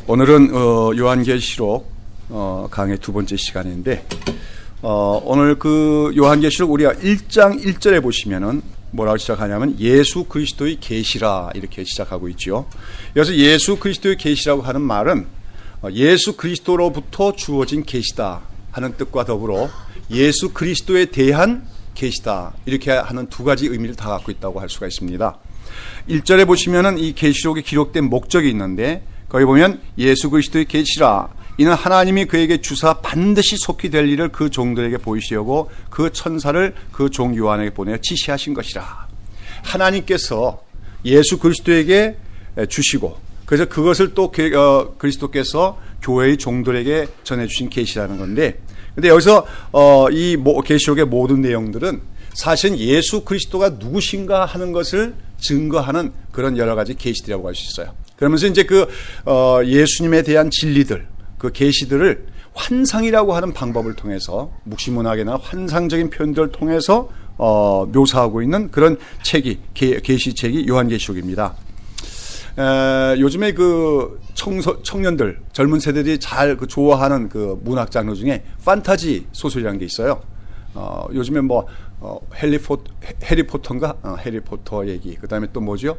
오늘은 요한계시록 강의 두 번째 시간인데 오늘 그 요한계시록 우리가 1장 1절에 보시면은 뭐라고 시작하냐면 예수 그리스도의 계시라 이렇게 시작하고 있죠. 그래서 예수 그리스도의 계시라고 하는 말은 예수 그리스도로부터 주어진 계시다 하는 뜻과 더불어 예수 그리스도에 대한 계시다 이렇게 하는 두 가지 의미를 다 갖고 있다고 할 수가 있습니다. 1절에 보시면은 이 계시록에 기록된 목적이 있는데 거기 보면 예수 그리스도의 계시라 이는 하나님이 그에게 주사 반드시 속히 될 일을 그 종들에게 보이시려고 그 천사를 그 종 요한에게 보내어 지시하신 것이라. 하나님께서 예수 그리스도에게 주시고 그래서 그것을 또 그리스도께서 교회의 종들에게 전해주신 계시라는 건데, 근데 여기서 이 계시록의 모든 내용들은 사실 예수 그리스도가 누구신가 하는 것을 증거하는 그런 여러 가지 계시들이라고 할 수 있어요. 그러면서 이제 그 예수님에 대한 진리들, 그 계시들을 환상이라고 하는 방법을 통해서 묵시문학이나 환상적인 표현들을 통해서 묘사하고 있는 그런 책이 계시책이 요한계시록입니다. 요즘에 그 청년들, 젊은 세대들이 잘 좋아하는 그 문학 장르 중에 판타지 소설이라는 게 있어요. 요즘에 뭐 해리포터인가? 해리포터 얘기. 그다음에 또 뭐죠?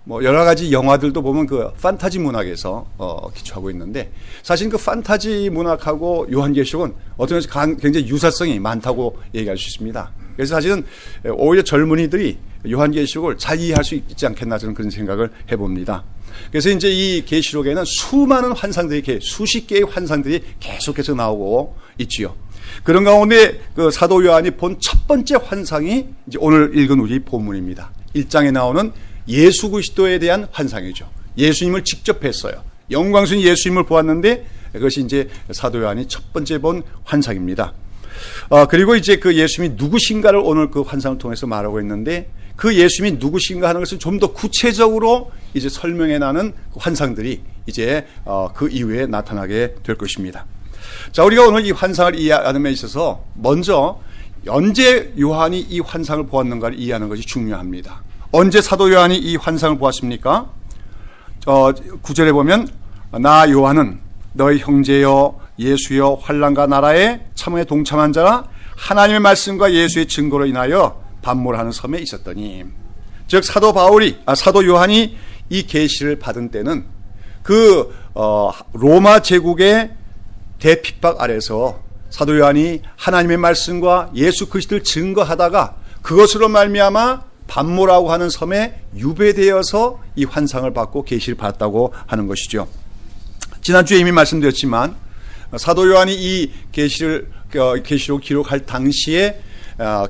뭐 여러 가지 영화들도 보면 그 판타지 문학에서 기초하고 있는데, 사실 그 판타지 문학하고 요한계시록은 어떤 면에서 굉장히 유사성이 많다고 얘기할 수 있습니다. 그래서 사실은 오히려 젊은이들이 요한계시록을 잘 이해할 수 있지 않겠나 저는 그런 생각을 해봅니다. 그래서 이제 이 계시록에는 수많은 환상들이 수십 개의 환상들이 계속해서 나오고 있지요. 그런 가운데 그 사도 요한이 본 첫 번째 환상이 이제 오늘 읽은 우리 본문입니다. 1장에 나오는 예수 그리스도에 대한 환상이죠. 예수님을 직접 뵀어요. 영광스러운 예수님을 보았는데 그것이 이제 사도 요한이 첫 번째 본 환상입니다. 그리고 이제 그 예수님이 누구신가를 오늘 그 환상을 통해서 말하고 있는데, 그 예수님이 누구신가 하는 것을 좀 더 구체적으로 이제 설명해 나는 환상들이 이제 그 이후에 나타나게 될 것입니다. 자, 우리가 오늘 이 환상을 이해하는 데 있어서 먼저 언제 요한이 이 환상을 보았는가를 이해하는 것이 중요합니다. 언제 사도 요한이 이 환상을 보았습니까? 9절에 보면 나 요한은 너희 형제여 예수여 환난과 나라에 참에 동참한 자라 하나님의 말씀과 예수의 증거로 인하여 반모하는 섬에 있었더니, 즉 사도 요한이 이 계시를 받은 때는 그 로마 제국의 대핍박 아래서 사도 요한이 하나님의 말씀과 예수 그리스도를 증거하다가 그것으로 말미암아 반모라고 하는 섬에 유배되어서 이 환상을 받고 계시를 받았다고 하는 것이죠. 지난주에 이미 말씀드렸지만 사도 요한이 이 계시록 기록할 당시에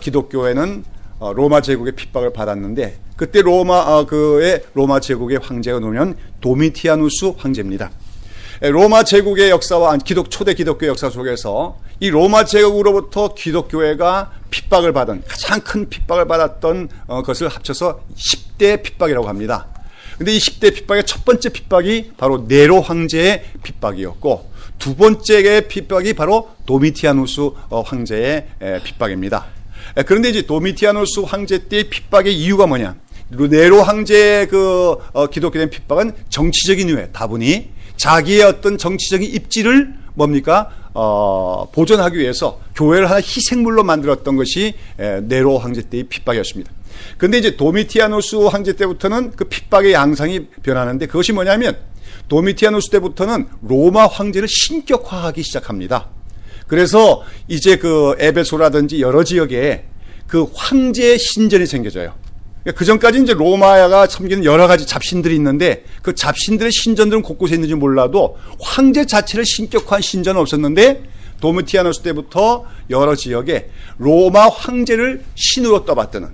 기독교회는 로마 제국의 핍박을 받았는데, 그때 로마 제국의 황제가 누구냐면 도미티아누스 황제입니다. 로마 제국의 역사와 초대 기독교 역사 속에서 이 로마 제국으로부터 기독교회가 핍박을 받은, 가장 큰 핍박을 받았던 것을 합쳐서 10대 핍박이라고 합니다. 근데 이 10대 핍박의 첫 번째 핍박이 바로 네로 황제의 핍박이었고, 두 번째 핍박이 바로 도미티아누스 황제의 핍박입니다. 그런데 이제 도미티아누스 황제 때의 핍박의 이유가 뭐냐? 네로 황제의 기독교된 핍박은 정치적인 이유에 다분히 자기의 어떤 정치적인 입지를 보존하기 위해서 교회를 하나 희생물로 만들었던 것이 네로 황제 때의 핍박이었습니다. 그런데 이제 도미티아누스 황제 때부터는 그 핍박의 양상이 변하는데, 그것이 뭐냐면 도미티아누스 때부터는 로마 황제를 신격화하기 시작합니다. 그래서 이제 그 에베소라든지 여러 지역에 그 황제의 신전이 생겨져요. 그 전까지 이제 로마가 섬기는 여러 가지 잡신들이 있는데, 그 잡신들의 신전들은 곳곳에 있는지 몰라도 황제 자체를 신격화한 신전은 없었는데, 도미티아누스 때부터 여러 지역에 로마 황제를 신으로 떠받드는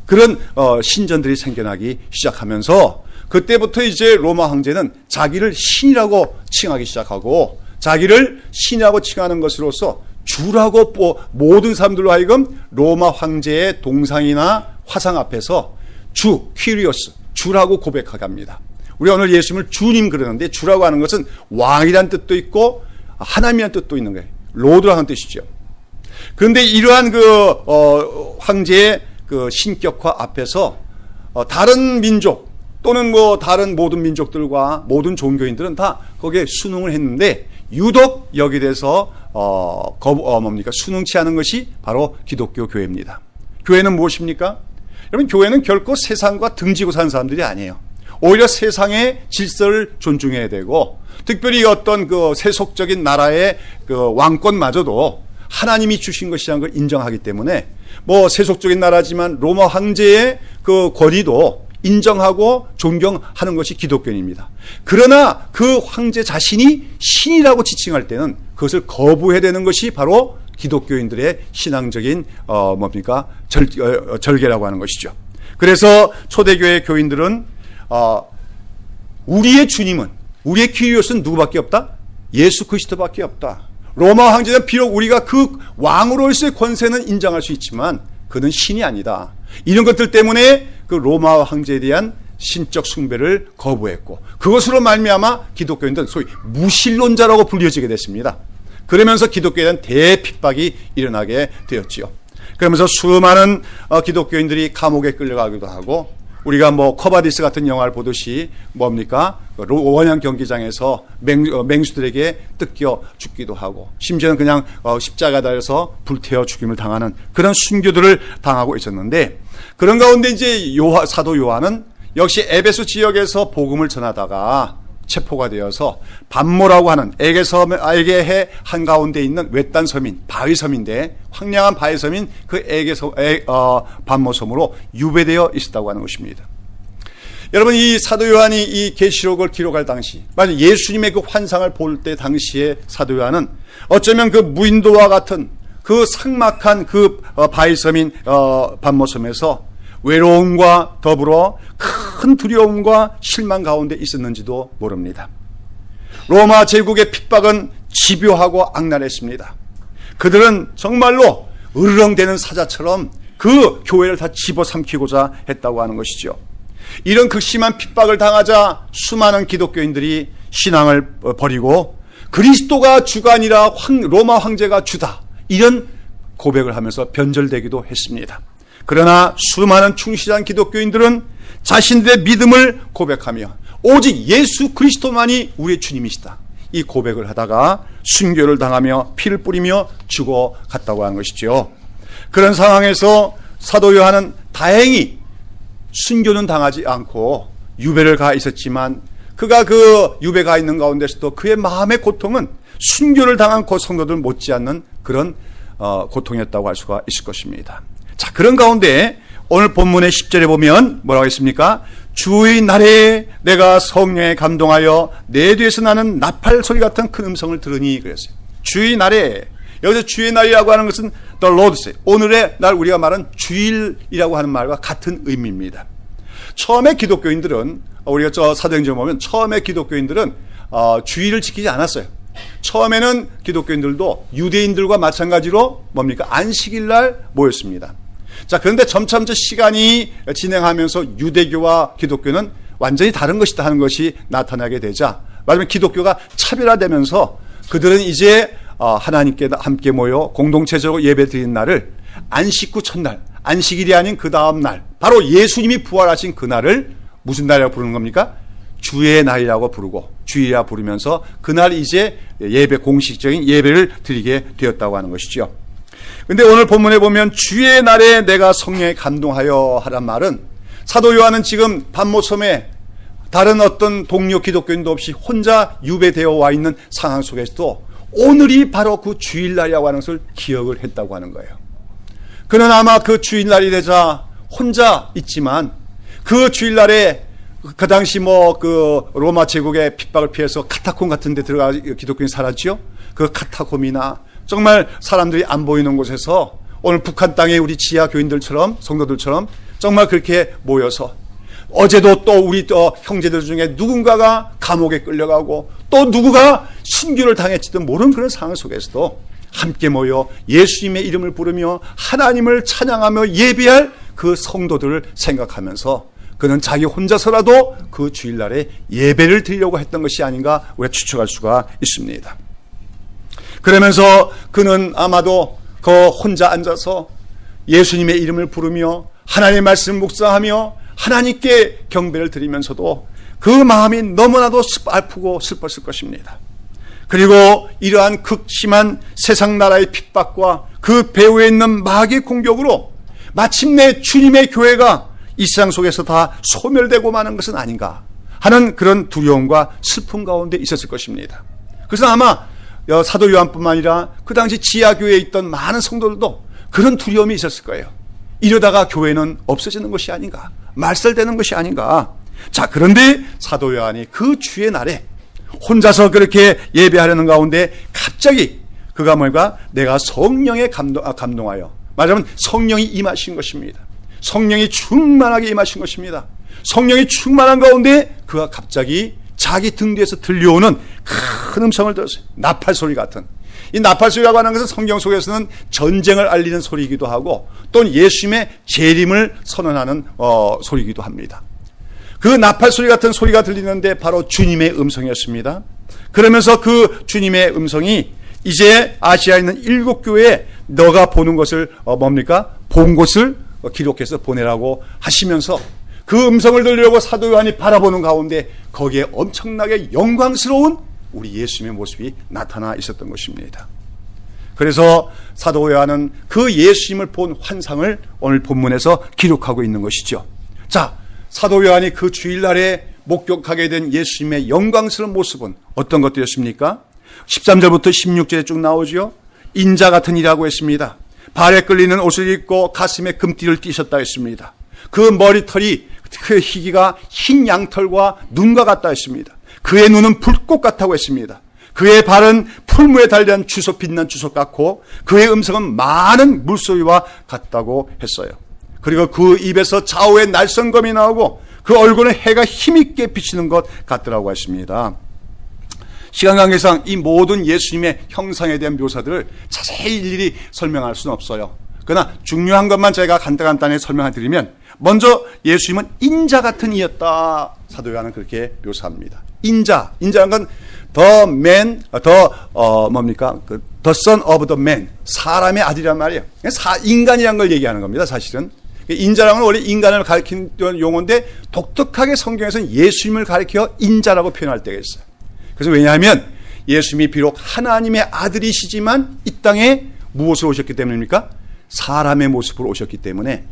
그런 신전들이 생겨나기 시작하면서, 그때부터 이제 로마 황제는 자기를 신이라고 칭하기 시작하고, 자기를 신이라고 칭하는 것으로서 주라고 모든 사람들로 하여금 로마 황제의 동상이나 화상 앞에서 퀴리오스, 주라고 고백하게 합니다. 우리가 오늘 예수님을 주님 그러는데, 주라고 하는 것은 왕이라는 뜻도 있고 하나님이라는 뜻도 있는 거예요. 로드라는 뜻이죠. 그런데 이러한 황제의 신격화 앞에서 다른 민족, 또는 뭐 다른 모든 민족들과 모든 종교인들은 다 거기에 순응을 했는데 유독 여기에 대해서 순응치 않은 것이 바로 기독교 교회입니다. 교회는 무엇입니까? 여러분, 교회는 결코 세상과 등지고 사는 사람들이 아니에요. 오히려 세상의 질서를 존중해야 되고, 특별히 어떤 그 세속적인 나라의 그 왕권마저도 하나님이 주신 것이라는 걸 인정하기 때문에, 뭐 세속적인 나라지만 로마 황제의 그 권위도 인정하고 존경하는 것이 기독교입니다. 그러나 그 황제 자신이 신이라고 지칭할 때는 그것을 거부해야 되는 것이 바로 기독교인들의 신앙적인 절개라고 하는 것이죠. 그래서 초대교회 교인들은 우리의 주님은, 우리의 키리오스는 누구밖에 없다? 예수 그리스도밖에 없다. 로마 황제는 비록 우리가 그 왕으로서의 권세는 인정할 수 있지만 그는 신이 아니다. 이런 것들 때문에 그 로마 황제에 대한 신적 숭배를 거부했고, 그것으로 말미암아 기독교인들은 소위 무신론자라고 불려지게 됐습니다. 그러면서 기독교에 대한 대핍박이 일어나게 되었지요. 그러면서 수많은 기독교인들이 감옥에 끌려가기도 하고, 우리가 뭐 커바디스 같은 영화를 보듯이 뭡니까? 원양 경기장에서 맹수들에게 뜯겨 죽기도 하고, 심지어는 그냥 십자가 달려서 불태워 죽임을 당하는 그런 순교들을 당하고 있었는데, 그런 가운데 이제 사도 요한은 역시 에베소 지역에서 복음을 전하다가 체포가 되어서 반모라고 하는 에게해 한가운데 있는 외딴 섬인 바위섬인데, 황량한 바위섬인 그 반모섬으로 유배되어 있었다고 하는 것입니다. 여러분, 이 사도 요한이 이 계시록을 기록할 당시, 만약 예수님의 그 환상을 볼 때 당시에 사도 요한은 어쩌면 그 무인도와 같은 그 삭막한 그 바위섬인 반모섬에서 외로움과 더불어 큰 두려움과 실망 가운데 있었는지도 모릅니다. 로마 제국의 핍박은 집요하고 악랄했습니다. 그들은 정말로 으르렁대는 사자처럼 그 교회를 다 집어삼키고자 했다고 하는 것이죠. 이런 극심한 핍박을 당하자 수많은 기독교인들이 신앙을 버리고 그리스도가 주가 아니라 로마 황제가 주다, 이런 고백을 하면서 변절되기도 했습니다. 그러나 수많은 충실한 기독교인들은 자신들의 믿음을 고백하며 오직 예수 그리스도만이 우리의 주님이시다, 이 고백을 하다가 순교를 당하며 피를 뿌리며 죽어갔다고 하는 것이죠. 그런 상황에서 사도 요한은 다행히 순교는 당하지 않고 유배를 가 있었지만, 그가 그 유배 가 있는 가운데서도 그의 마음의 고통은 순교를 당한 성도들 못지않는 그런 고통이었다고 할 수가 있을 것입니다. 자, 그런 가운데 오늘 본문의 10절에 보면 뭐라고 했습니까? 주의 날에 내가 성령에 감동하여 내 뒤에서 나는 나팔 소리 같은 큰 음성을 들으니, 그랬어요. 주의 날에, 여기서 주의 날이라고 하는 것은 the Lord's Day, 오늘의 날, 우리가 말하는 주일이라고 하는 말과 같은 의미입니다. 처음에 기독교인들은, 우리가 사도행전 보면 처음에 기독교인들은 주일을 지키지 않았어요. 처음에는 기독교인들도 유대인들과 마찬가지로 뭡니까? 안식일 날 모였습니다. 자, 그런데 점점 시간이 진행하면서 유대교와 기독교는 완전히 다른 것이다 하는 것이 나타나게 되자, 말하자면 기독교가 차별화되면서 그들은 이제 하나님께 함께 모여 공동체적으로 예배 드리는 날을 안식 후 첫날, 안식일이 아닌 그 다음 날, 바로 예수님이 부활하신 그 날을 무슨 날이라고 부르는 겁니까? 주의 날이라고 부르고, 주일이라 부르면서 그날 이제 예배, 공식적인 예배를 드리게 되었다고 하는 것이죠. 근데 오늘 본문에 보면 주의 날에 내가 성령에 감동하여 하란 말은, 사도 요한은 지금 반모섬에 다른 어떤 동료 기독교인도 없이 혼자 유배되어 와 있는 상황 속에서도 오늘이 바로 그 주일날이라고 하는 것을 기억을 했다고 하는 거예요. 그는 아마 그 주일날이 되자 혼자 있지만, 그 주일날에 그 당시 그 로마 제국의 핍박을 피해서 카타콤 같은 데 들어가 기독교인이 살았지요. 그 카타콤이나 정말 사람들이 안 보이는 곳에서 오늘 북한 땅의 우리 지하 교인들처럼, 성도들처럼 정말 그렇게 모여서, 어제도 또 우리 형제들 중에 누군가가 감옥에 끌려가고 또 누구가 순교를 당했지도 모르는 그런 상황 속에서도 함께 모여 예수님의 이름을 부르며 하나님을 찬양하며 예배할 그 성도들을 생각하면서 그는 자기 혼자서라도 그 주일날에 예배를 드리려고 했던 것이 아닌가 우리가 추측할 수가 있습니다. 그러면서 그는 아마도 그 혼자 앉아서 예수님의 이름을 부르며 하나님의 말씀을 묵상하며 하나님께 경배를 드리면서도 그 마음이 너무나도 아프고 슬펐을 것입니다. 그리고 이러한 극심한 세상 나라의 핍박과 그 배후에 있는 마귀의 공격으로 마침내 주님의 교회가 이 세상 속에서 다 소멸되고 마는 것은 아닌가 하는 그런 두려움과 슬픔 가운데 있었을 것입니다. 그래서 아마 사도 요한뿐만 아니라 그 당시 지하교회에 있던 많은 성도들도 그런 두려움이 있었을 거예요. 이러다가 교회는 없어지는 것이 아닌가, 말살되는 것이 아닌가. 자, 그런데 사도 요한이 그 주의 날에 혼자서 그렇게 예배하려는 가운데 갑자기 그가 뭔가 내가 성령에 감동하여, 말하자면 성령이 임하신 것입니다. 성령이 충만하게 임하신 것입니다. 성령이 충만한 가운데 그가 갑자기 자기 등 뒤에서 들려오는 큰 음성을 들었어요. 나팔 소리 같은. 이 나팔 소리라고 하는 것은 성경 속에서는 전쟁을 알리는 소리이기도 하고 또는 예수님의 재림을 선언하는 소리이기도 합니다. 그 나팔 소리 같은 소리가 들리는데 바로 주님의 음성이었습니다. 그러면서 그 주님의 음성이 이제 아시아에 있는 7교회에 너가 보는 것을 본 곳을 기록해서 보내라고 하시면서 그 음성을 들으려고 사도 요한이 바라보는 가운데 거기에 엄청나게 영광스러운 우리 예수님의 모습이 나타나 있었던 것입니다. 그래서 사도 요한은 그 예수님을 본 환상을 오늘 본문에서 기록하고 있는 것이죠. 자, 사도 요한이 그 주일날에 목격하게 된 예수님의 영광스러운 모습은 어떤 것들이었습니까? 13절부터 16절에 쭉 나오죠. 인자 같은 이라고 했습니다. 발에 끌리는 옷을 입고 가슴에 금띠를 띠셨다 했습니다. 그 머리털이 그 희기가 흰 양털과 눈과 같다 했습니다. 그의 눈은 불꽃 같다고 했습니다. 그의 발은 풀무에 달린 주석 빛난 주석 같고 그의 음성은 많은 물소리와 같다고 했어요. 그리고 그 입에서 좌우의 날성검이 나오고 그 얼굴은 해가 힘있게 비치는 것 같더라고 했습니다. 시간 관계상 이 모든 예수님의 형상에 대한 묘사들을 자세히 일일이 설명할 수는 없어요. 그러나 중요한 것만 제가 간단히 설명해드리면 먼저 예수님은 인자 같은 이였다. 사도 요한은 그렇게 묘사합니다. 인자라는 건 the man, the son of the man, 사람의 아들이란 말이에요. 인간이란 걸 얘기하는 겁니다. 사실은 인자라는 건 원래 인간을 가리키는 용어인데 독특하게 성경에서는 예수님을 가리켜 인자라고 표현할 때가 있어요. 그래서 왜냐하면 예수님이 비록 하나님의 아들이시지만 이 땅에 무엇으로 오셨기 때문입니까? 사람의 모습으로 오셨기 때문에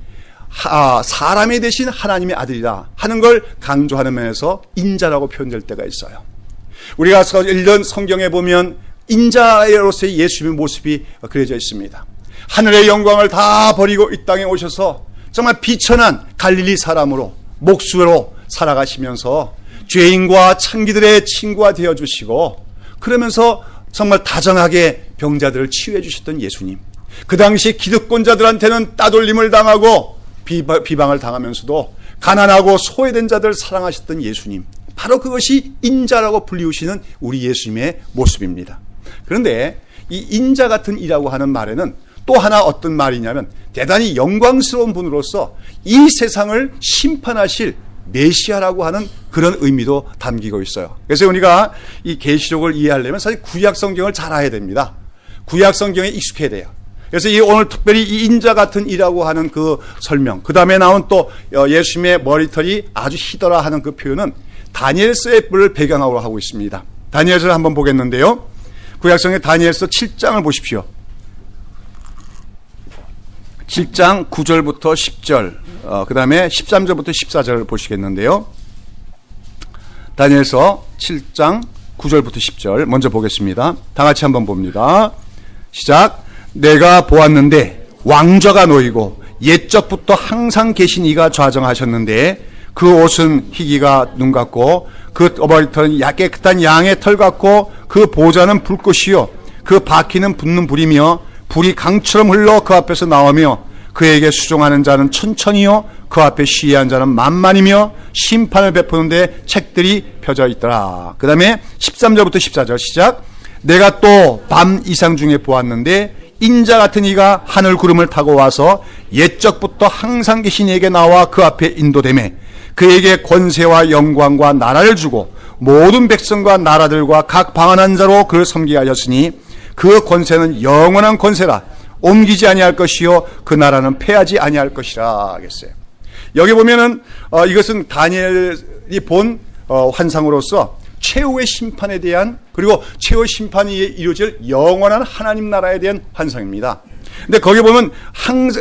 사람이 대신 하나님의 아들이다 하는 걸 강조하는 면에서 인자라고 표현될 때가 있어요. 우리가 읽은 성경에 보면 인자로서의 예수님의 모습이 그려져 있습니다. 하늘의 영광을 다 버리고 이 땅에 오셔서 정말 비천한 갈릴리 사람으로 목수로 살아가시면서 죄인과 창기들의 친구가 되어주시고 그러면서 정말 다정하게 병자들을 치유해 주셨던 예수님. 그 당시 기득권자들한테는 따돌림을 당하고 비방을 당하면서도 가난하고 소외된 자들을 사랑하셨던 예수님. 바로 그것이 인자라고 불리우시는 우리 예수님의 모습입니다. 그런데 이 인자 같은 이라고 하는 말에는 또 하나 어떤 말이냐면 대단히 영광스러운 분으로서 이 세상을 심판하실 메시아라고 하는 그런 의미도 담기고 있어요. 그래서 우리가 이 계시록을 이해하려면 사실 구약 성경을 잘 알아야 됩니다. 구약 성경에 익숙해야 돼요. 그래서 오늘 특별히 이 인자 같은 이라고 하는 그 설명, 그 다음에 나온 또 예수님의 머리털이 아주 희더라 하는 그 표현은 다니엘서의 뿔을 배경으로 하고 있습니다. 다니엘서를 한번 보겠는데요. 구약성의 다니엘서 7장을 보십시오. 7장 9절부터 10절, 그 다음에 13절부터 14절을 보시겠는데요. 다니엘서 7장 9절부터 10절 먼저 보겠습니다. 다 같이 한번 봅니다. 시작. 내가 보았는데 왕좌가 놓이고 옛적부터 항상 계신 이가 좌정하셨는데 그 옷은 희기가 눈 같고 그 머리털은 깨끗한 양의 털 같고 그 보좌는 불꽃이요 그 바퀴는 붙는 불이며 불이 강처럼 흘러 그 앞에서 나오며 그에게 수종하는 자는 천천히요 그 앞에 시위한 자는 만만이며 심판을 베푸는데 책들이 펴져 있더라. 그 다음에 13절부터 14절 시작. 내가 또 밤 이상 중에 보았는데 인자 같은 이가 하늘 구름을 타고 와서 옛적부터 항상 계신 이에게 나와 그 앞에 인도되매 그에게 권세와 영광과 나라를 주고 모든 백성과 나라들과 각 방언한 자로 그를 섬기게 하셨으니 그 권세는 영원한 권세라 옮기지 아니할 것이요 그 나라는 패하지 아니할 것이라 하겠어요. 여기 보면은 이것은 다니엘이 본 환상으로서 최후의 심판에 대한, 그리고 최후의 심판이 이루어질 영원한 하나님 나라에 대한 환상입니다. 근데 거기 보면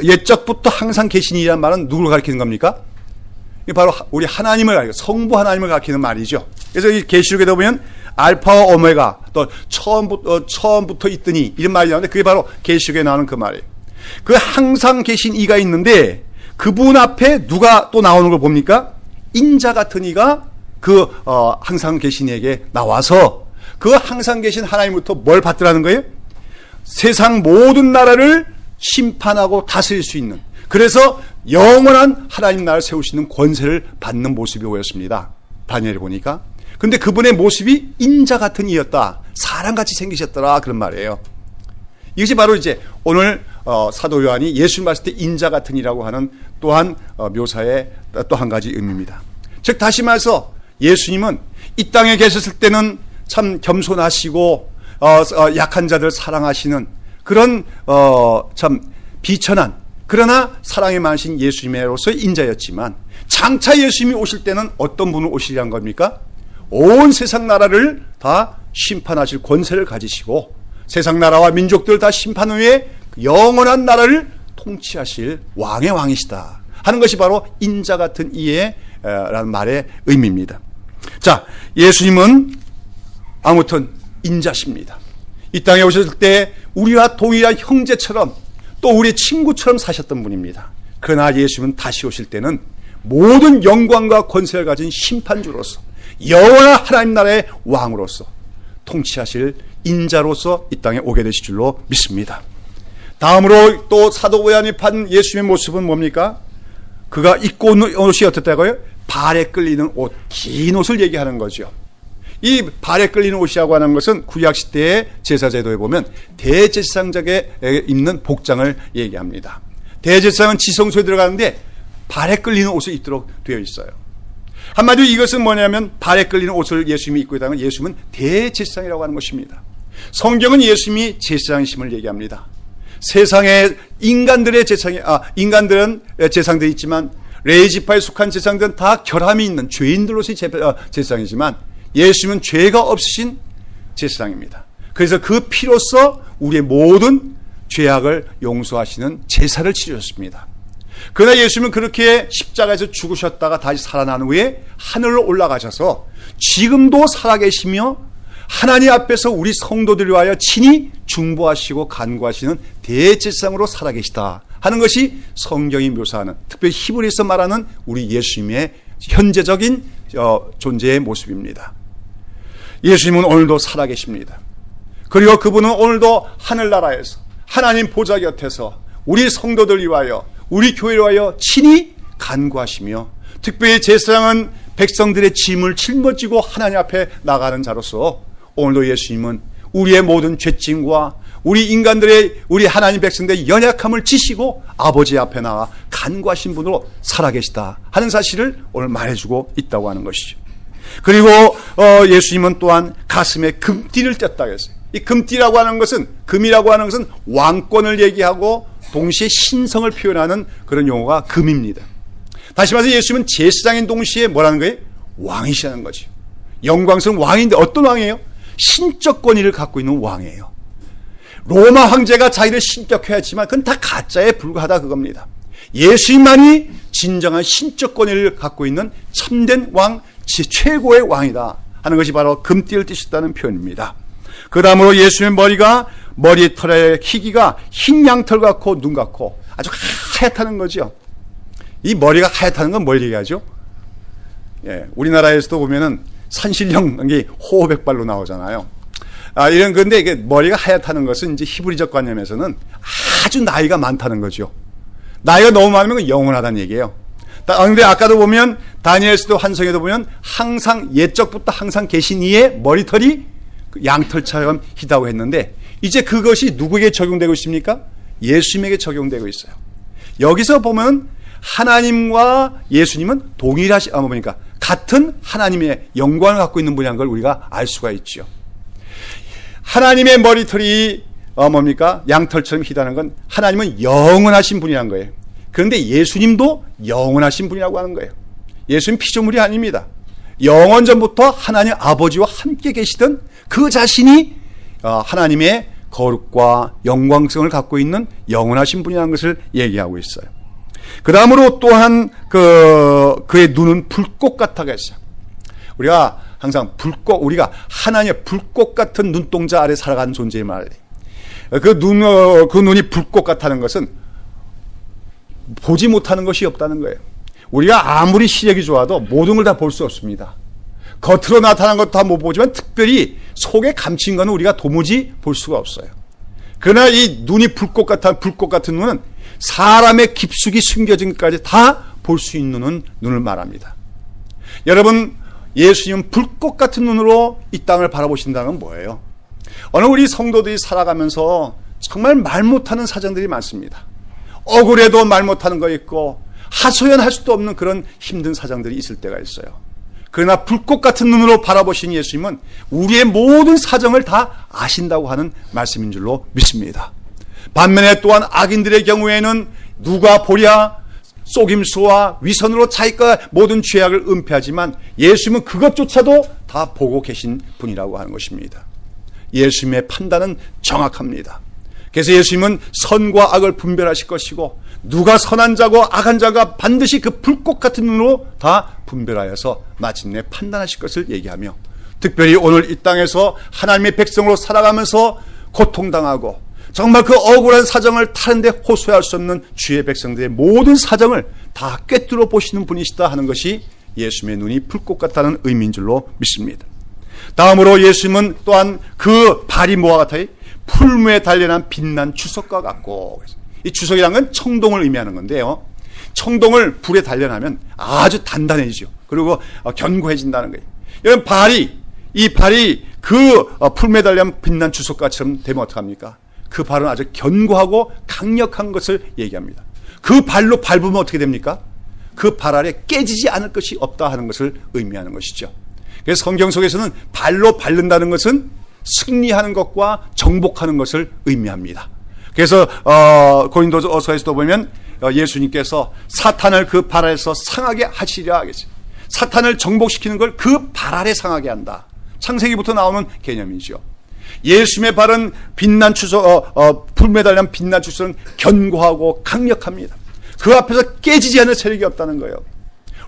옛적부터 항상 계신 이라는 말은 누구를 가리키는 겁니까? 바로 우리 하나님을, 성부 하나님을 가리키는 말이죠. 그래서 이 계시록에도 보면 알파와 오메가, 또 처음부터 있더니 이런 말이 나오는데 그게 바로 계시록에 나오는 그 말이에요. 그 항상 계신 이가 있는데 그분 앞에 누가 또 나오는 걸 봅니까? 인자 같은 이가 그 항상 계신 이에게 나와서 그 항상 계신 하나님부터 뭘 받더라는 거예요? 세상 모든 나라를 심판하고 다스릴 수 있는, 그래서 영원한 하나님 나라를 세우시는 권세를 받는 모습이 보였습니다. 다니엘을 보니까. 근데 그분의 모습이 인자 같은 이였다. 사람같이 생기셨더라. 그런 말이에요. 이것이 바로 이제 오늘 사도 요한이 예수님 봤을 때 인자 같은 이라고 하는 또한 묘사의 또 한 가지 의미입니다. 즉 다시 말해서 예수님은 이 땅에 계셨을 때는 참 겸손하시고 약한 자들 사랑하시는 그런 참 비천한, 그러나 사랑이 많으신 예수님으로서의 인자였지만 장차 예수님이 오실 때는 어떤 분을 오시리란 겁니까? 온 세상 나라를 다 심판하실 권세를 가지시고 세상 나라와 민족들 다 심판 후에 영원한 나라를 통치하실 왕의 왕이시다 하는 것이 바로 인자 같은 이의 라는 말의 의미입니다. 자, 예수님은 아무튼 인자십니다. 이 땅에 오셨을 때 우리와 동일한 형제처럼 또 우리 친구처럼 사셨던 분입니다. 그러나 예수님은 다시 오실 때는 모든 영광과 권세를 가진 심판주로서 영원한 하나님 나라의 왕으로서 통치하실 인자로서 이 땅에 오게 되실 줄로 믿습니다. 다음으로 또 사도 요한이 판 예수님의 모습은 뭡니까? 그가 입고 있는 옷이 어떻다고요? 발에 끌리는 옷, 긴 옷을 얘기하는 거죠. 이 발에 끌리는 옷이라고 하는 것은 구약 시대의 제사제도에 보면 대제사장에게 입는 복장을 얘기합니다. 대제사장은 지성소에 들어가는데 발에 끌리는 옷을 입도록 되어 있어요. 한마디로 이것은 뭐냐면 발에 끌리는 옷을 예수님이 입고 있다는 건 예수님은 대제사장이라고 하는 것입니다. 성경은 예수님이 제사장이심을 얘기합니다. 세상에 인간들은 제사장들이 있지만 레위지파에 속한 제사장들은 다 결함이 있는 죄인들로서의 제사장이지만 예수님은 죄가 없으신 제사장입니다. 그래서 그 피로써 우리의 모든 죄악을 용서하시는 제사를 치르셨습니다. 그러나 예수님은 그렇게 십자가에서 죽으셨다가 다시 살아난 후에 하늘로 올라가셔서 지금도 살아계시며 하나님 앞에서 우리 성도들을 위하여 친히 중보하시고 간구하시는 대제사장으로 살아계시다 하는 것이 성경이 묘사하는, 특별히 히브리서 말하는 우리 예수님의 현재적인 존재의 모습입니다. 예수님은 오늘도 살아계십니다. 그리고 그분은 오늘도 하늘나라에서 하나님 보좌 곁에서 우리 성도들 위하여 우리 교회를 위하여 친히 간구하시며, 특별히 제사장은 백성들의 짐을 짊어지고 하나님 앞에 나가는 자로서 오늘도 예수님은 우리의 모든 죄짐과 우리 하나님 백성들의 연약함을 지시고 아버지 앞에 나가 간구하신 분으로 살아계시다 하는 사실을 오늘 말해주고 있다고 하는 것이죠. 그리고 예수님은 또한 가슴에 금띠를 뗐다 했어요. 이 금띠라고 하는 것은, 금이라고 하는 것은 왕권을 얘기하고 동시에 신성을 표현하는 그런 용어가 금입니다. 다시 말해서 예수님은 제사장인 동시에 뭐라는 거예요? 왕이시라는 거죠. 영광스러운 왕인데 어떤 왕이에요? 신적 권위를 갖고 있는 왕이에요. 로마 황제가 자기를 신격화했지만 그건 다 가짜에 불과하다 그겁니다. 예수님만이 진정한 신적 권위를 갖고 있는 참된 왕, 최고의 왕이다 하는 것이 바로 금띠를 띠셨다는 표현입니다. 그 다음으로 예수님의 머리털의 희기가 흰 양털 같고 눈 같고 아주 하얗다는 거죠. 이 머리가 하얗다는 건 뭘 얘기하죠? 예, 우리나라에서도 보면은 산신령이 호호백발로 나오잖아요. 이런 건데 이게 머리가 하얗다는 것은 이제 히브리적 관념에서는 아주 나이가 많다는 거죠. 나이가 너무 많으면 영원하다는 얘기예요. 그런데 아까도 보면 다니엘서도 환상에도 보면 항상 옛적부터 항상 계신 이의 머리털이 양털처럼 희다고 했는데 이제 그것이 누구에게 적용되고 있습니까? 예수님에게 적용되고 있어요. 여기서 보면 하나님과 예수님은 같은 하나님의 영광을 갖고 있는 분이라는 걸 우리가 알 수가 있죠. 하나님의 머리털이 양털처럼 희다는 건 하나님은 영원하신 분이라는 거예요. 그런데 예수님도 영원하신 분이라고 하는 거예요. 예수님 피조물이 아닙니다. 영원 전부터 하나님 아버지와 함께 계시던 그 자신이 하나님의 거룩과 영광성을 갖고 있는 영원하신 분이라는 것을 얘기하고 있어요. 그 다음으로 또한 그의 눈은 불꽃 같다고 했어요. 우리가 항상 우리가 하나님의 불꽃 같은 눈동자 아래 살아가는 존재를 말해야 돼요. 그 눈이 불꽃 같다는 것은 보지 못하는 것이 없다는 거예요. 우리가 아무리 시력이 좋아도 모든 걸 다 볼 수 없습니다. 겉으로 나타난 것도 다 못 보지만 특별히 속에 감춘 것은 우리가 도무지 볼 수가 없어요. 그러나 이 눈이 불꽃 같은 눈은 사람의 깊숙이 숨겨진 것까지 다 볼 수 있는 눈을 말합니다. 여러분, 예수님은 불꽃 같은 눈으로 이 땅을 바라보신다는 건 뭐예요? 오늘 우리 성도들이 살아가면서 정말 말 못하는 사정들이 많습니다. 억울해도 말 못하는 거 있고 하소연할 수도 없는 그런 힘든 사정들이 있을 때가 있어요. 그러나 불꽃 같은 눈으로 바라보신 예수님은 우리의 모든 사정을 다 아신다고 하는 말씀인 줄로 믿습니다. 반면에 또한 악인들의 경우에는 누가 보랴 속임수와 위선으로 자기가 모든 죄악을 은폐하지만 예수님은 그것조차도 다 보고 계신 분이라고 하는 것입니다. 예수님의 판단은 정확합니다. 그래서 예수님은 선과 악을 분별하실 것이고 누가 선한 자고 악한 자가 반드시 그 불꽃 같은 눈으로 다 분별하여서 마침내 판단하실 것을 얘기하며, 특별히 오늘 이 땅에서 하나님의 백성으로 살아가면서 고통당하고 정말 그 억울한 사정을 타는데 호소할 수 없는 주의 백성들의 모든 사정을 다 꿰뚫어 보시는 분이시다 하는 것이 예수님의 눈이 불꽃 같다는 의미인 줄로 믿습니다. 다음으로 예수님은 또한 그 발이 뭐와 같아요? 풀무에 단련한 빛난 주석과 같고, 이 주석이란 건 청동을 의미하는 건데요, 청동을 불에 단련하면 아주 단단해지죠. 그리고 견고해진다는 거예요. 여러분, 이 발이 그 풀무에 단련한 빛난 주석과처럼 되면 어떡합니까? 그 발은 아주 견고하고 강력한 것을 얘기합니다. 그 발로 밟으면 어떻게 됩니까? 그 발 아래 깨지지 않을 것이 없다 하는 것을 의미하는 것이죠. 그래서 성경 속에서는 발로 밟는다는 것은 승리하는 것과 정복하는 것을 의미합니다. 그래서 고린도서에서도 보면 예수님께서 사탄을 그 발 아래서 상하게 하시리라 하겠어요. 사탄을 정복시키는 걸 그 발 아래 상하게 한다. 창세기부터 나오는 개념이죠. 예수님의 발은 빛난 주석, 풀매달린 빛난 주석은 견고하고 강력합니다. 그 앞에서 깨지지 않을 세력이 없다는 거예요.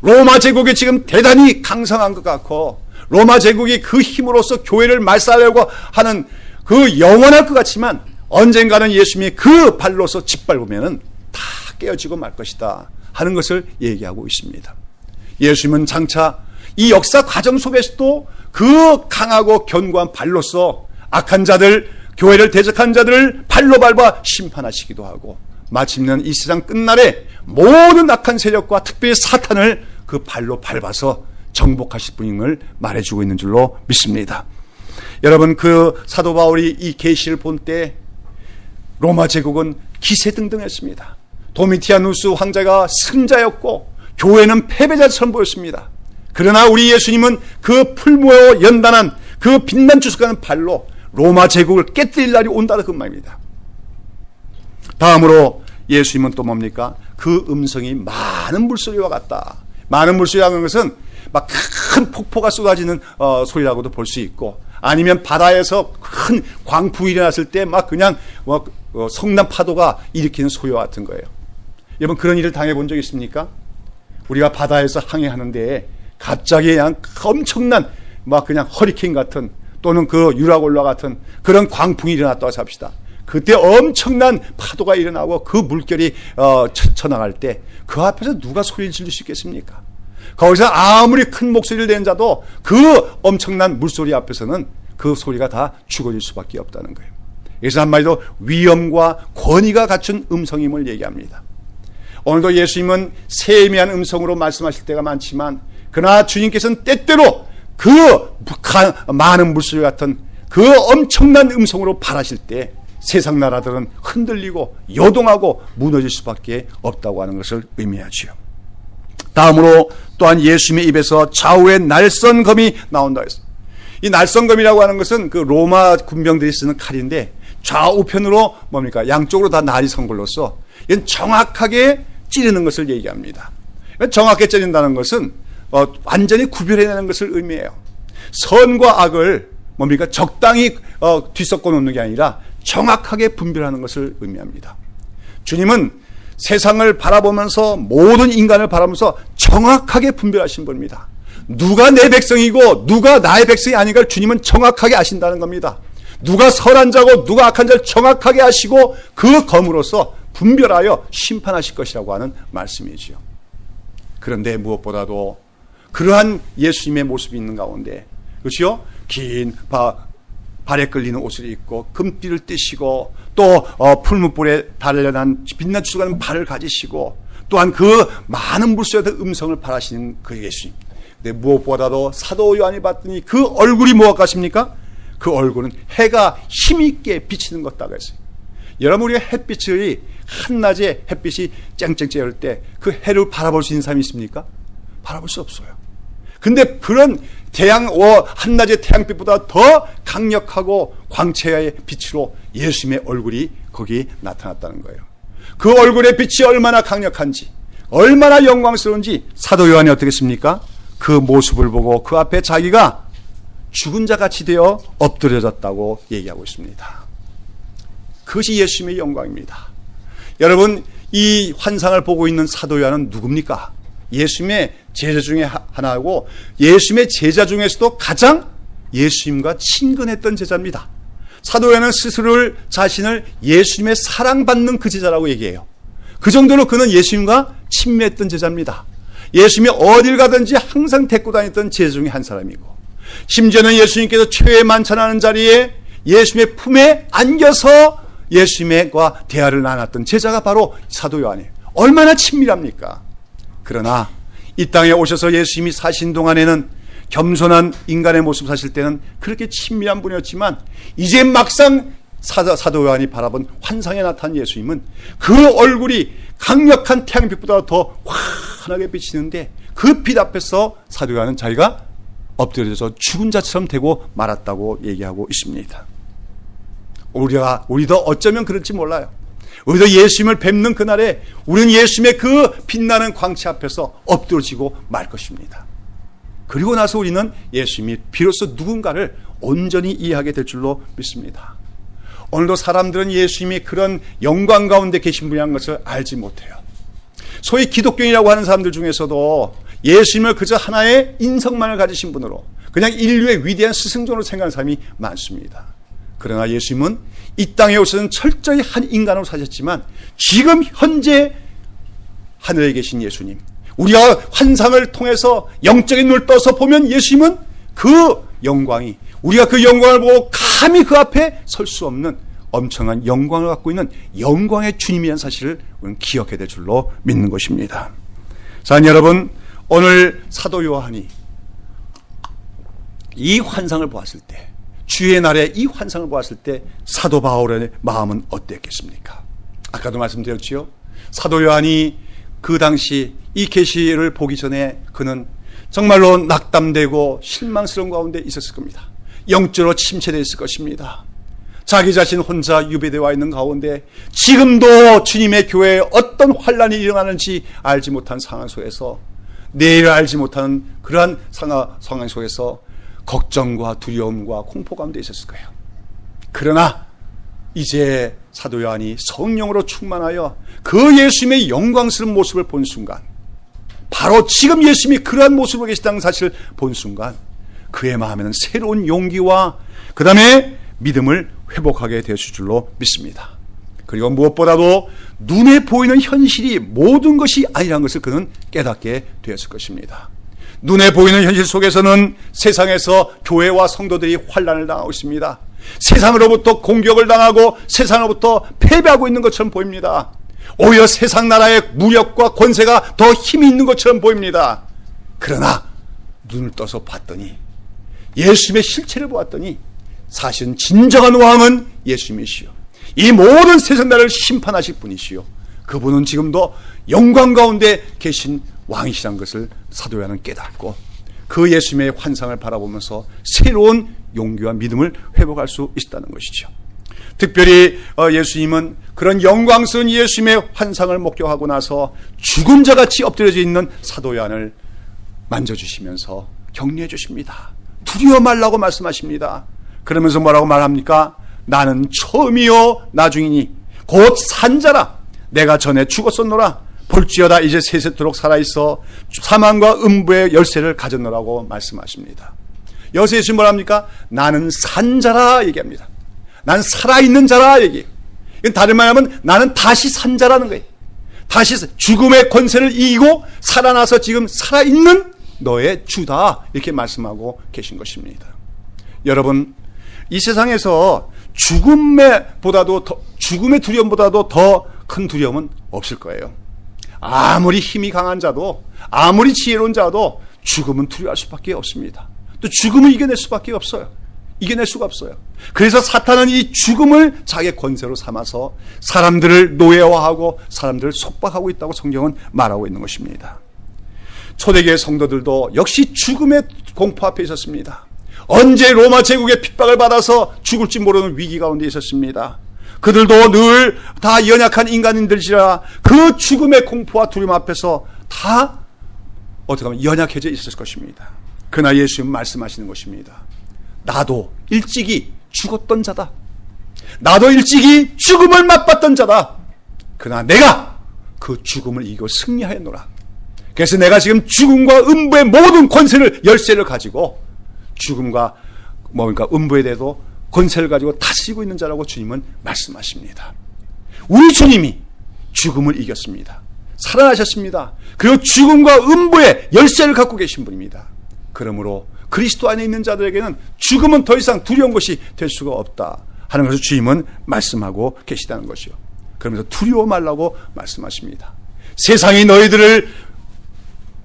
로마 제국이 지금 대단히 강성한 것 같고 로마 제국이 그 힘으로써 교회를 말살하려고 하는 그 영원할 것 같지만 언젠가는 예수님이 그 발로서 짓밟으면 다 깨어지고 말 것이다 하는 것을 얘기하고 있습니다. 예수님은 장차 이 역사 과정 속에서도 그 강하고 견고한 발로서 악한 자들, 교회를 대적한 자들을 발로 밟아 심판하시기도 하고 마침내 이 세상 끝날에 모든 악한 세력과 특별히 사탄을 그 발로 밟아서 정복하실 분임을 말해주고 있는 줄로 믿습니다. 여러분, 그 사도 바울이 이 계시를 본 때 로마 제국은 기세등등했습니다. 도미티아누스 황제가 승자였고 교회는 패배자처럼 보였습니다. 그러나 우리 예수님은 그 풀무에 연단한 그 빛난 주석하는 발로 로마 제국을 깨뜨릴 날이 온다는 그 말입니다. 다음으로 예수님은 또 뭡니까? 그 음성이 많은 물소리와 같다. 많은 물소리라는 것은 막 큰 폭포가 쏟아지는 소리라고도 볼 수 있고, 아니면 바다에서 큰 광풍이 일어났을 때 막 그냥 성난 파도가 일으키는 소리와 같은 거예요. 여러분, 그런 일을 당해본 적 있습니까? 우리가 바다에서 항해하는데 갑자기 그냥 엄청난 막 그냥 허리케인 같은 또는 그 유라골라 같은 그런 광풍이 일어났다고 합시다. 그때 엄청난 파도가 일어나고 그 물결이 쳐나갈 때 그 앞에서 누가 소리를 지를 수 있겠습니까? 거기서 아무리 큰 목소리를 낸 자도 그 엄청난 물소리 앞에서는 그 소리가 다 죽어질 수밖에 없다는 거예요. 그래서 한마디로 위엄과 권위가 갖춘 음성임을 얘기합니다. 오늘도 예수님은 세미한 음성으로 말씀하실 때가 많지만 그러나 주님께서는 때때로 그 많은 물소리 같은 그 엄청난 음성으로 발하실 때 세상 나라들은 흔들리고 요동하고 무너질 수밖에 없다고 하는 것을 의미하지요. 다음으로 또한 예수님의 입에서 좌우에 날선검이 나온다 했습니다. 이 날선검이라고 하는 것은 그 로마 군병들이 쓰는 칼인데 좌우편으로 뭡니까? 양쪽으로 다 날이 선 걸로써 이건 정확하게 찌르는 것을 얘기합니다. 정확하게 찌른다는 것은 완전히 구별해내는 것을 의미해요. 선과 악을 뭡니까? 적당히 뒤섞어 놓는 게 아니라 정확하게 분별하는 것을 의미합니다. 주님은 세상을 바라보면서 모든 인간을 바라보면서 정확하게 분별하신 분입니다. 누가 내 백성이고 누가 나의 백성이 아닌가를 주님은 정확하게 아신다는 겁니다. 누가 선한 자고 누가 악한 자를 정확하게 아시고 그 검으로서 분별하여 심판하실 것이라고 하는 말씀이지요. 그런데 무엇보다도 그러한 예수님의 모습이 있는 가운데, 그렇죠? 긴 발에 끌리는 옷을 입고 금띠를 띠시고 또 풀무불에 달려난 빛나 추가는 발을 가지시고 또한 그 많은 물 속에서 음성을 발하시는 그 예수님. 근데 무엇보다도 사도 요한이 봤더니 그 얼굴이 무엇 같습니까? 그 얼굴은 해가 힘있게 비치는 것 같다고 했어요. 여러분, 우리가 햇빛이 한낮에 햇빛이 쨍쨍 쬐을 때 그 해를 바라볼 수 있는 사람이 있습니까? 바라볼 수 없어요. 근데 그런 한낮의 태양빛보다 더 강력하고 광채의 빛으로 예수님의 얼굴이 거기 나타났다는 거예요. 그 얼굴의 빛이 얼마나 강력한지, 얼마나 영광스러운지 사도 요한이 어떻게 했습니까? 그 모습을 보고 그 앞에 자기가 죽은 자 같이 되어 엎드려졌다고 얘기하고 있습니다. 그것이 예수님의 영광입니다. 여러분, 이 환상을 보고 있는 사도 요한은 누굽니까? 예수님의 제자 중에 하나고 예수님의 제자 중에서도 가장 예수님과 친근했던 제자입니다. 사도 요한은 자신을 예수님의 사랑받는 그 제자라고 얘기해요. 그 정도로 그는 예수님과 친밀했던 제자입니다. 예수님이 어딜 가든지 항상 데리고 다녔던 제자 중에 한 사람이고, 심지어는 예수님께서 최후의 만찬하는 자리에 예수님의 품에 안겨서 예수님과 대화를 나눴던 제자가 바로 사도 요한이에요. 얼마나 친밀합니까? 그러나 이 땅에 오셔서 예수님이 사신 동안에는 겸손한 인간의 모습 사실 때는 그렇게 친밀한 분이었지만, 이제 막상 사도 요한이 바라본 환상에 나타난 예수님은 그 얼굴이 강력한 태양빛보다 더 환하게 비치는데 그 빛 앞에서 사도 요한은 자기가 엎드려져서 죽은 자처럼 되고 말았다고 얘기하고 있습니다. 우리도 어쩌면 그럴지 몰라요. 우리도 예수님을 뵙는 그날에 우리는 예수님의 그 빛나는 광채 앞에서 엎드러지고 말 것입니다. 그리고 나서 우리는 예수님이 비로소 누군가를 온전히 이해하게 될 줄로 믿습니다. 오늘도 사람들은 예수님이 그런 영광 가운데 계신 분이라는 것을 알지 못해요. 소위 기독교인이라고 하는 사람들 중에서도 예수님을 그저 하나의 인성만을 가지신 분으로, 그냥 인류의 위대한 스승존으로 생각하는 사람이 많습니다. 그러나 예수님은 이 땅에 오셔서는 철저히 한 인간으로 사셨지만 지금 현재 하늘에 계신 예수님, 우리가 환상을 통해서 영적인 눈을 떠서 보면 예수님은 그 영광이, 우리가 그 영광을 보고 감히 그 앞에 설 수 없는 엄청난 영광을 갖고 있는 영광의 주님이라는 사실을 우리는 기억해야 될 줄로 믿는 것입니다. 자, 여러분, 오늘 사도 요한이 이 환상을 보았을 때, 주의 날에 이 환상을 보았을 때 사도 바울의 마음은 어땠겠습니까? 아까도 말씀드렸지요. 사도 요한이 그 당시 이 계시를 보기 전에 그는 정말로 낙담되고 실망스러운 가운데 있었을 겁니다. 영적으로 침체되어 있을 것입니다. 자기 자신 혼자 유배되어 있는 가운데 지금도 주님의 교회에 어떤 환란이 일어나는지 알지 못한 상황 속에서, 내일을 알지 못하는 그러한 상황 속에서 걱정과 두려움과 공포 가운데 있었을 거예요. 그러나 이제 사도 요한이 성령으로 충만하여 그 예수님의 영광스러운 모습을 본 순간, 바로 지금 예수님이 그러한 모습으로 계시다는 사실을 본 순간 그의 마음에는 새로운 용기와 그 다음에 믿음을 회복하게 되었을 줄로 믿습니다. 그리고 무엇보다도 눈에 보이는 현실이 모든 것이 아니라는 것을 그는 깨닫게 되었을 것입니다. 눈에 보이는 현실 속에서는 세상에서 교회와 성도들이 환난을 당하고 있습니다. 세상으로부터 공격을 당하고 세상으로부터 패배하고 있는 것처럼 보입니다. 오히려 세상 나라의 무력과 권세가 더 힘이 있는 것처럼 보입니다. 그러나 눈을 떠서 봤더니, 예수님의 실체를 보았더니 사실은 진정한 왕은 예수님이시요, 이 모든 세상 나라를 심판하실 분이시요, 그분은 지금도 영광 가운데 계신 왕이시라는 것을 사도 요한은 깨닫고 그 예수님의 환상을 바라보면서 새로운 용기와 믿음을 회복할 수 있다는 것이죠. 특별히 예수님은 그런 영광스러운 예수님의 환상을 목격하고 나서 죽은 자같이 엎드려져 있는 사도 요한을 만져주시면서 격려해 주십니다. 두려워 말라고 말씀하십니다. 그러면서 뭐라고 말합니까? 나는 처음이요 나중이니 곧 산자라. 내가 전에 죽었었노라. 볼지어다 이제 세세토록 살아있어 사망과 음부의 열쇠를 가졌노라고 말씀하십니다. 여기서 예수님 뭐랍니까? 나는 산자라 얘기합니다. 난 살아있는 자라 얘기해요. 이건 다른 말하면 나는 다시 산 자라는 거예요. 다시 죽음의 권세를 이기고 살아나서 지금 살아있는 너의 주다 이렇게 말씀하고 계신 것입니다. 여러분, 이 세상에서 죽음의 두려움보다도 더 큰 두려움은 없을 거예요. 아무리 힘이 강한 자도 아무리 지혜로운 자도 죽음은 두려워할 수밖에 없습니다. 또 죽음을 이겨낼 수밖에 없어요. 이겨낼 수가 없어요. 그래서 사탄은 이 죽음을 자기의 권세로 삼아서 사람들을 노예화하고 사람들을 속박하고 있다고 성경은 말하고 있는 것입니다. 초대교회 성도들도 역시 죽음의 공포 앞에 있었습니다. 언제 로마 제국의 핍박을 받아서 죽을지 모르는 위기 가운데 있었습니다. 그들도 늘 다 연약한 인간인들이라 그 죽음의 공포와 두려움 앞에서 다 어떻게 하면 연약해져 있었을 것입니다. 그러나 예수님은 말씀하시는 것입니다. 나도 일찍이 죽었던 자다. 나도 일찍이 죽음을 맛봤던 자다. 그러나 내가 그 죽음을 이기고 승리하였노라. 그래서 내가 지금 죽음과 음부의 모든 권세를 열쇠를 가지고 죽음과 음부에 대해서 권세를 가지고 다스리고 있는 자라고 주님은 말씀하십니다. 우리 주님이 죽음을 이겼습니다. 살아나셨습니다. 그리고 죽음과 음부의 열쇠를 갖고 계신 분입니다. 그러므로 그리스도 안에 있는 자들에게는 죽음은 더 이상 두려운 것이 될 수가 없다 하는 것을 주님은 말씀하고 계시다는 것이요. 그러면서 두려워 말라고 말씀하십니다. 세상이 너희들을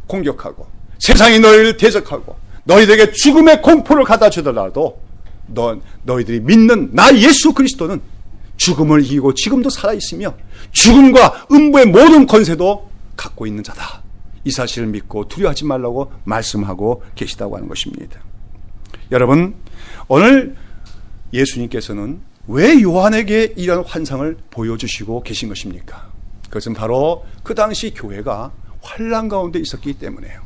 공격하고 세상이 너희를 대적하고 너희들에게 죽음의 공포를 갖다 주더라도 너희들이 믿는 나 예수 그리스도는 죽음을 이기고 지금도 살아있으며 죽음과 음부의 모든 권세도 갖고 있는 자다. 이 사실을 믿고 두려워하지 말라고 말씀하고 계시다고 하는 것입니다. 여러분, 오늘 예수님께서는 왜 요한에게 이런 환상을 보여주시고 계신 것입니까? 그것은 바로 그 당시 교회가 환난 가운데 있었기 때문에요.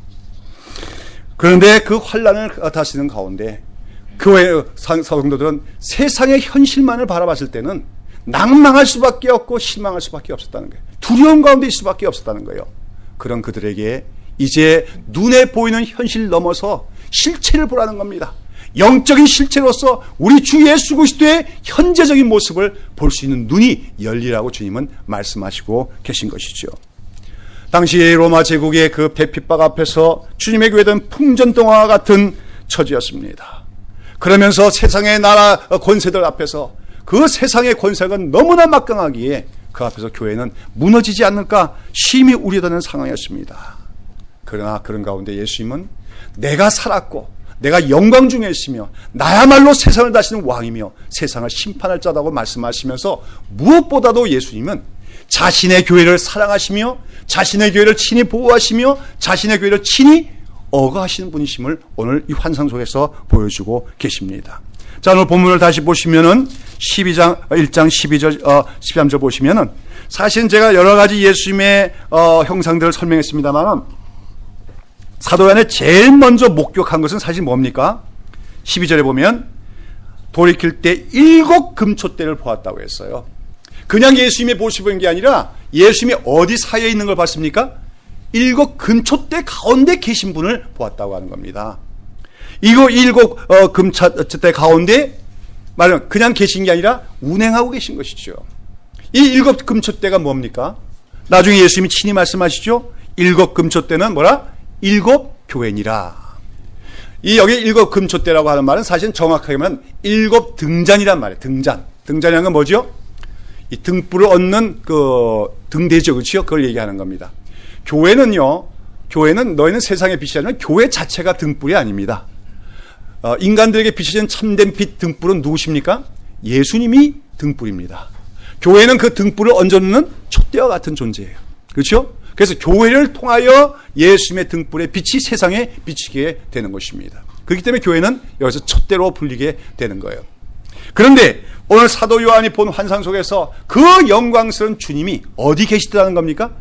그런데 그 환난을 다스리는 가운데 교회 성도들은 세상의 현실만을 바라봤을 때는 낭망할 수밖에 없고 실망할 수밖에 없었다는 거예요. 두려움 가운데 있을 수밖에 없었다는 거예요. 그런 그들에게 이제 눈에 보이는 현실 넘어서 실체를 보라는 겁니다. 영적인 실체로서 우리 주 예수 그리스도의 현재적인 모습을 볼 수 있는 눈이 열리라고 주님은 말씀하시고 계신 것이죠. 당시 로마 제국의 그 배핍박 앞에서 주님의 교회는 풍전등화와 같은 처지였습니다. 그러면서 세상의 나라 권세들 앞에서 그 세상의 권세가 너무나 막강하기에 그 앞에서 교회는 무너지지 않을까 심히 우려되는 상황이었습니다. 그러나 그런 가운데 예수님은 내가 살았고 내가 영광 중에 있으며 나야말로 세상을 다스리는 왕이며 세상을 심판할 자다고 말씀하시면서 무엇보다도 예수님은 자신의 교회를 사랑하시며 자신의 교회를 친히 보호하시며 자신의 교회를 친히 어거하시는 분이심을 오늘 이 환상 속에서 보여주고 계십니다. 자, 오늘 본문을 다시 보시면은 1장 12절, 13절 보시면은 사실은 제가 여러 가지 예수님의 형상들을 설명했습니다만 사도 요한이 제일 먼저 목격한 것은 사실 뭡니까? 12절에 보면 돌이킬 때 7 금초대를 보았다고 했어요. 그냥 예수님이 보시는 게 아니라 예수님이 어디 사이에 있는 걸 봤습니까? 7 금초대 가운데 계신 분을 보았다고 하는 겁니다. 이거 7 금초대 가운데 말하면 그냥 계신 게 아니라 운행하고 계신 것이죠. 이 7 금초대가 뭡니까? 나중에 예수님이 친히 말씀하시죠. 7 금초대는 뭐라? 7 교회니라. 이 여기 7 금초대라고 하는 말은 사실 정확하게 말하면 7 등잔이란 말이에요. 등잔이라는 건 뭐죠? 이 등불을 얻는 그 등대죠, 그렇죠? 그걸 얘기하는 겁니다. 교회는 너희는 세상의 빛이 아니라 교회 자체가 등불이 아닙니다. 인간들에게 비춰진 참된 빛 등불은 누구십니까? 예수님이 등불입니다. 교회는 그 등불을 얹어놓는 촛대와 같은 존재예요. 그렇죠? 그래서 교회를 통하여 예수님의 등불의 빛이 세상에 비치게 되는 것입니다. 그렇기 때문에 교회는 여기서 촛대로 불리게 되는 거예요. 그런데 오늘 사도 요한이 본 환상 속에서 그 영광스러운 주님이 어디 계시더라는 겁니까?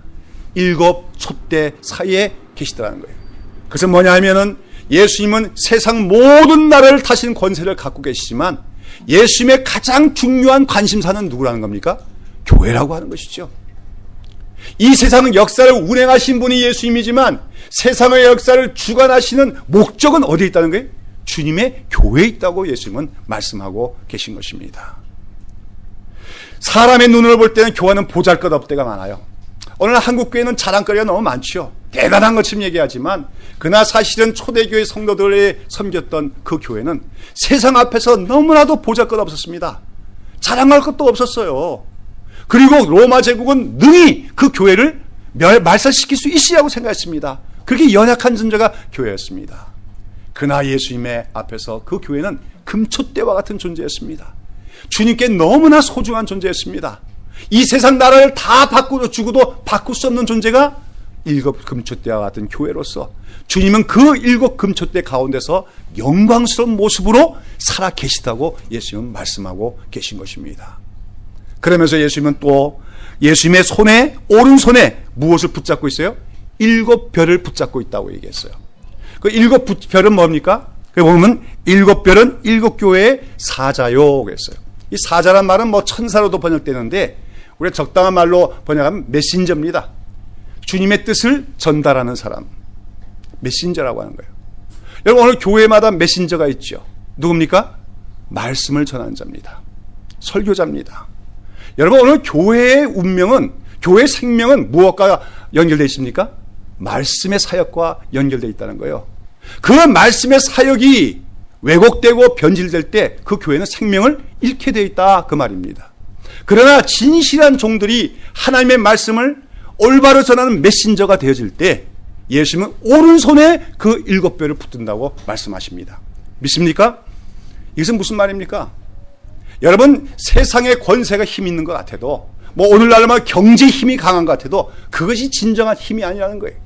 7 촛대 사이에 계시더라는 거예요. 그것은 뭐냐 하면은 예수님은 세상 모든 나라를 타시는 권세를 갖고 계시지만 예수님의 가장 중요한 관심사는 누구라는 겁니까? 교회라고 하는 것이죠. 이 세상은 역사를 운행하신 분이 예수님이지만 세상의 역사를 주관하시는 목적은 어디에 있다는 거예요? 주님의 교회에 있다고 예수님은 말씀하고 계신 것입니다. 사람의 눈으로 볼 때는 교회는 보잘것없을 때가 많아요. 오늘 한국 교회는 자랑거리가 너무 많죠. 대단한 것처럼 얘기하지만 그러나 사실은 초대교회 성도들이 섬겼던 그 교회는 세상 앞에서 너무나도 보잘것없었습니다. 자랑할 것도 없었어요. 그리고 로마 제국은 능히 그 교회를 말살시킬 수 있으라고 생각했습니다. 그렇게 연약한 존재가 교회였습니다. 그러나 예수님의 앞에서 그 교회는 금촛대와 같은 존재였습니다. 주님께 너무나 소중한 존재였습니다. 이 세상 나라를 다 바꾸어 주고도 바꿀 수 없는 존재가 7 금촛대와 같은 교회로서 주님은 그 7 금촛대 가운데서 영광스러운 모습으로 살아 계시다고 예수님은 말씀하고 계신 것입니다. 그러면서 예수님은 또 예수님의 손에 오른손에 무엇을 붙잡고 있어요? 7 별을 붙잡고 있다고 얘기했어요. 그 7 별은 뭡니까? 그 보면 7 별은 7 교회의 사자요 그랬어요. 이 사자란 말은 뭐 천사로도 번역되는데 우리가 적당한 말로 번역하면 메신저입니다. 주님의 뜻을 전달하는 사람, 메신저라고 하는 거예요. 여러분 오늘 교회마다 메신저가 있죠. 누굽니까? 말씀을 전하는 자입니다. 설교자입니다. 여러분 오늘 교회의 운명은, 교회의 생명은 무엇과 연결되어 있습니까? 말씀의 사역과 연결되어 있다는 거예요. 그 말씀의 사역이 왜곡되고 변질될 때 그 교회는 생명을 잃게 되어 있다 그 말입니다. 그러나 진실한 종들이 하나님의 말씀을 올바로 전하는 메신저가 되어질 때 예수님은 오른손에 그 7 별을 붙든다고 말씀하십니다. 믿습니까? 이것은 무슨 말입니까? 여러분 세상의 권세가 힘 있는 것 같아도 뭐 오늘날만 경제 힘이 강한 것 같아도 그것이 진정한 힘이 아니라는 거예요.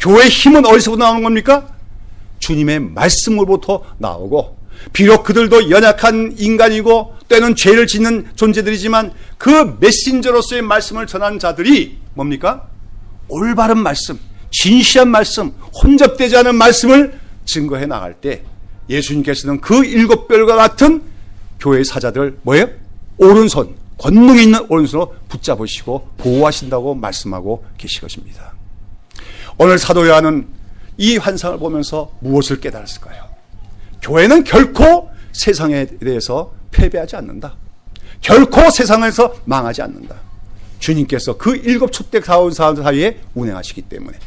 교회의 힘은 어디서 나오는 겁니까? 주님의 말씀으로부터 나오고 비록 그들도 연약한 인간이고 때는 죄를 짓는 존재들이지만 그 메신저로서의 말씀을 전하는 자들이 뭡니까? 올바른 말씀, 진실한 말씀, 혼잡되지 않은 말씀을 증거해 나갈 때 예수님께서는 그 7 별과 같은 교회의 사자들 뭐예요? 오른손, 권능이 있는 오른손으로 붙잡으시고 보호하신다고 말씀하고 계신 것입니다. 오늘 사도 요한은 이 환상을 보면서 무엇을 깨달았을까요? 교회는 결코 세상에 대해서 패배하지 않는다. 결코 세상에서 망하지 않는다. 주님께서 그 7 촛대 가운 사이에 운행하시기 때문에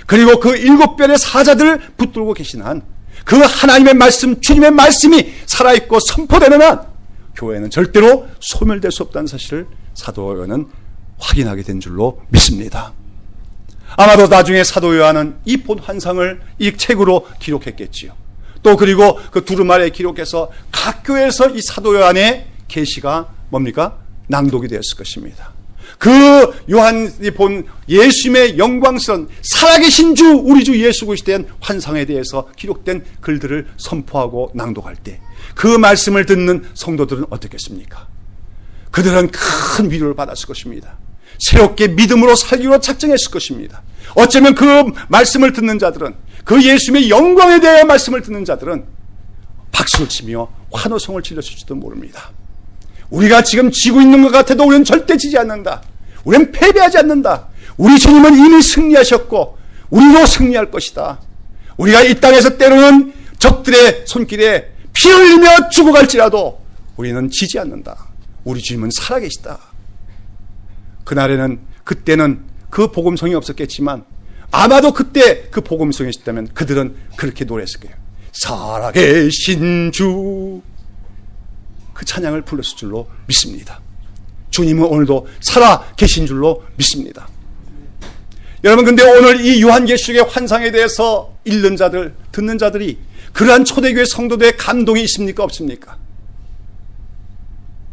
그리고 그 7 별의 사자들을 붙들고 계신 한 그 하나님의 말씀, 주님의 말씀이 살아있고 선포되는 한 교회는 절대로 소멸될 수 없다는 사실을 사도 요한은 확인하게 된 줄로 믿습니다. 아마도 나중에 사도 요한은 이 본 환상을 이 책으로 기록했겠지요. 또 그리고 그 두루마리에 기록해서 각 교회에서 이 사도 요한의 계시가 뭡니까? 낭독이 되었을 것입니다. 그 요한이 본 예수님의 영광스러운 살아계신 주 우리 주 예수 그리스도에 대한 환상에 대해서 기록된 글들을 선포하고 낭독할 때 그 말씀을 듣는 성도들은 어떻겠습니까? 그들은 큰 위로를 받았을 것입니다. 새롭게 믿음으로 살기로 작정했을 것입니다. 어쩌면 그 말씀을 듣는 자들은 그 예수님의 영광에 대한 말씀을 듣는 자들은 박수를 치며 환호성을 질렀을지도 모릅니다. 우리가 지금 지고 있는 것 같아도 우리는 절대 지지 않는다. 우리는 패배하지 않는다. 우리 주님은 이미 승리하셨고 우리도 승리할 것이다. 우리가 이 땅에서 때로는 적들의 손길에 피 흘리며 죽어갈지라도 우리는 지지 않는다. 우리 주님은 살아계시다. 그때는 그 복음성이 없었겠지만 아마도 그때 그 복음성이 있었다면 그들은 그렇게 노래했을 거예요. 살아계신 주, 그 찬양을 불렀을 줄로 믿습니다. 주님은 오늘도 살아계신 줄로 믿습니다. 여러분, 근데 오늘 이 요한계시록의 환상에 대해서 읽는 자들, 듣는 자들이 그러한 초대교회 성도들의 감동이 있습니까? 없습니까?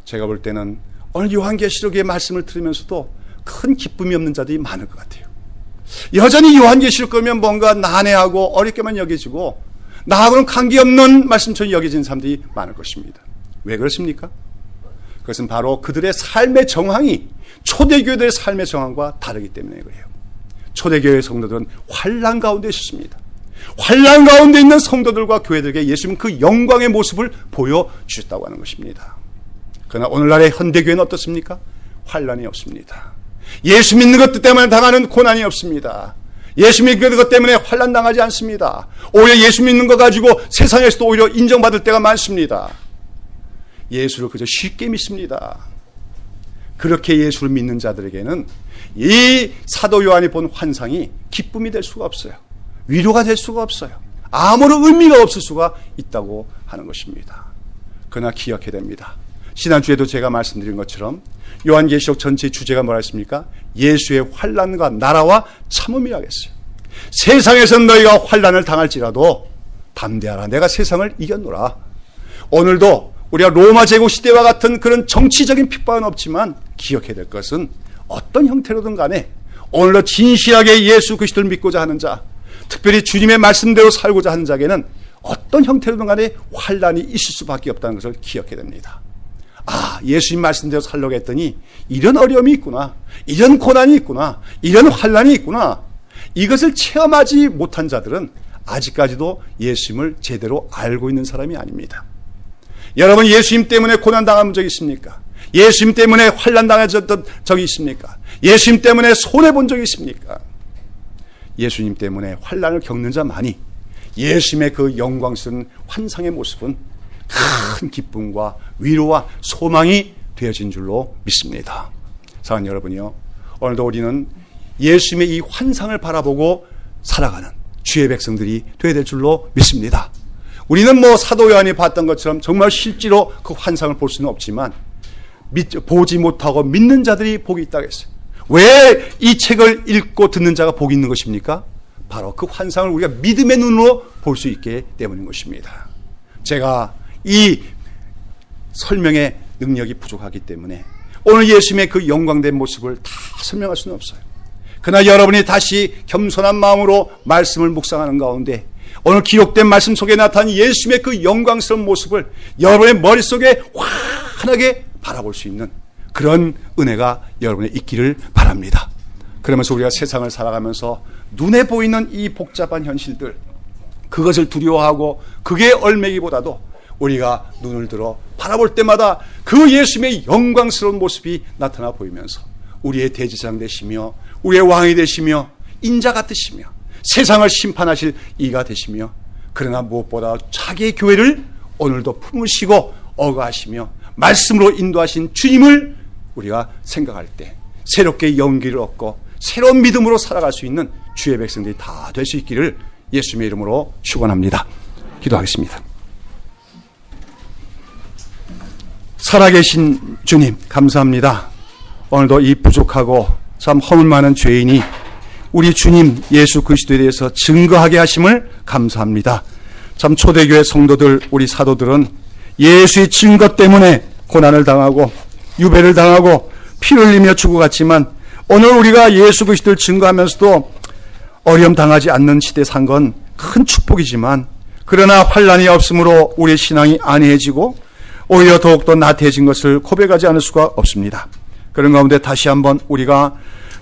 제가 볼 때는 오늘 요한계시록의 말씀을 들으면서도 큰 기쁨이 없는 자들이 많을 것 같아요. 여전히 요한계시록 그러면 뭔가 난해하고 어렵게만 여겨지고 나하고는 관계없는 말씀처럼 여겨지는 사람들이 많을 것입니다. 왜 그렇습니까? 그것은 바로 그들의 삶의 정황이 초대교회들의 삶의 정황과 다르기 때문에 그래요. 초대교회 성도들은 환난 가운데 있었습니다. 환난 가운데 있는 성도들과 교회들에게 예수님은 그 영광의 모습을 보여주셨다고 하는 것입니다. 그러나 오늘날의 현대교회는 어떻습니까? 환난이 없습니다. 예수 믿는 것 때문에 당하는 고난이 없습니다. 예수 믿는 것 때문에 환난 당하지 않습니다. 오히려 예수 믿는 것 가지고 세상에서도 오히려 인정받을 때가 많습니다. 예수를 그저 쉽게 믿습니다. 그렇게 예수를 믿는 자들에게는 이 사도 요한이 본 환상이 기쁨이 될 수가 없어요. 위로가 될 수가 없어요. 아무런 의미가 없을 수가 있다고 하는 것입니다. 그러나 기억해야 됩니다. 지난주에도 제가 말씀드린 것처럼 요한계시록 전체의 주제가 뭐라 했습니까? 예수의 환난과 나라와 참음이라고 했어요. 세상에서 너희가 환난을 당할지라도 담대하라. 내가 세상을 이겼노라. 오늘도 우리가 로마 제국 시대와 같은 그런 정치적인 핍박은 없지만 기억해야 될 것은 어떤 형태로든 간에 오늘도 진실하게 예수 그리스도를 믿고자 하는 자, 특별히 주님의 말씀대로 살고자 하는 자에게는 어떤 형태로든 간에 환난이 있을 수밖에 없다는 것을 기억해야 됩니다. 아, 예수님 말씀대로 살려고 했더니 이런 어려움이 있구나, 이런 고난이 있구나, 이런 환난이 있구나. 이것을 체험하지 못한 자들은 아직까지도 예수님을 제대로 알고 있는 사람이 아닙니다. 여러분, 예수님 때문에 고난당한 적이 있습니까? 예수님 때문에 환난 당하셨던 적이 있습니까? 예수님 때문에 손해본 적이 있습니까? 예수님 때문에 환난을 겪는 자만이 예수님의 그 영광스러운 환상의 모습은 큰 기쁨과 위로와 소망이 되어진 줄로 믿습니다. 사랑하는 여러분이요, 오늘도 우리는 예수님의 이 환상을 바라보고 살아가는 주의 백성들이 되어야 될 줄로 믿습니다. 우리는 사도 요한이 봤던 것처럼 정말 실제로 그 환상을 볼 수는 없지만 보지 못하고 믿는 자들이 복이 있다고 했어요. 왜 이 책을 읽고 듣는 자가 복이 있는 것입니까? 바로 그 환상을 우리가 믿음의 눈으로 볼 수 있기 때문인 것입니다. 제가 이 설명의 능력이 부족하기 때문에 오늘 예수님의 그 영광된 모습을 다 설명할 수는 없어요. 그러나 여러분이 다시 겸손한 마음으로 말씀을 묵상하는 가운데 오늘 기록된 말씀 속에 나타난 예수님의 그 영광스러운 모습을 여러분의 머릿속에 환하게 바라볼 수 있는 그런 은혜가 여러분의 있기를 바랍니다. 그러면서 우리가 세상을 살아가면서 눈에 보이는 이 복잡한 현실들, 그것을 두려워하고 그게 얽매기보다도 우리가 눈을 들어 바라볼 때마다 그 예수님의 영광스러운 모습이 나타나 보이면서 우리의 대제사장 되시며 우리의 왕이 되시며 인자 같으시며 세상을 심판하실 이가 되시며, 그러나 무엇보다 자기의 교회를 오늘도 품으시고 어가하시며 말씀으로 인도하신 주님을 우리가 생각할 때 새롭게 용기를 얻고 새로운 믿음으로 살아갈 수 있는 주의 백성들이 다 될 수 있기를 예수님의 이름으로 축원합니다. 기도하겠습니다. 살아계신 주님, 감사합니다. 오늘도 이 부족하고 참 허물 많은 죄인이 우리 주님 예수 그리스도에 대해서 증거하게 하심을 감사합니다. 참 초대교회 성도들, 우리 사도들은 예수의 증거 때문에 고난을 당하고 유배를 당하고 피를 흘리며 죽어갔지만 오늘 우리가 예수 그리스도를 증거하면서도 어려움 당하지 않는 시대에 산 건 큰 축복이지만, 그러나 환난이 없으므로 우리의 신앙이 안해지고 오히려 더욱더 나태해진 것을 고백하지 않을 수가 없습니다. 그런 가운데 다시 한번 우리가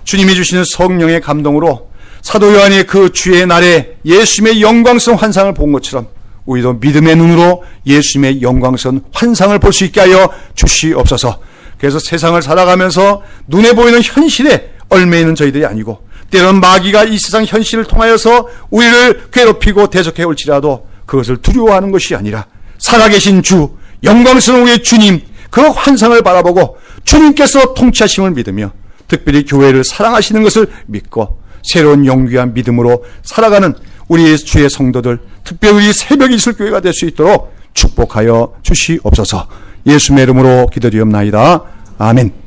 주님이 주시는 성령의 감동으로 사도 요한이 그 주의 날에 예수님의 영광스러운 환상을 본 것처럼 우리도 믿음의 눈으로 예수님의 영광스러운 환상을 볼 수 있게 하여 주시옵소서. 그래서 세상을 살아가면서 눈에 보이는 현실에 얽매이는 저희들이 아니고, 때로는 마귀가 이 세상 현실을 통하여서 우리를 괴롭히고 대적해 올지라도 그것을 두려워하는 것이 아니라 살아계신 주, 영광스러운 우리의 주님, 그 환상을 바라보고 주님께서 통치하심을 믿으며 특별히 교회를 사랑하시는 것을 믿고 새로운 용기와 믿음으로 살아가는 우리 주의 성도들, 특별히 우리 새벽 이슬교회가 될 수 있도록 축복하여 주시옵소서. 예수의 이름으로 기도드리옵나이다. 아멘.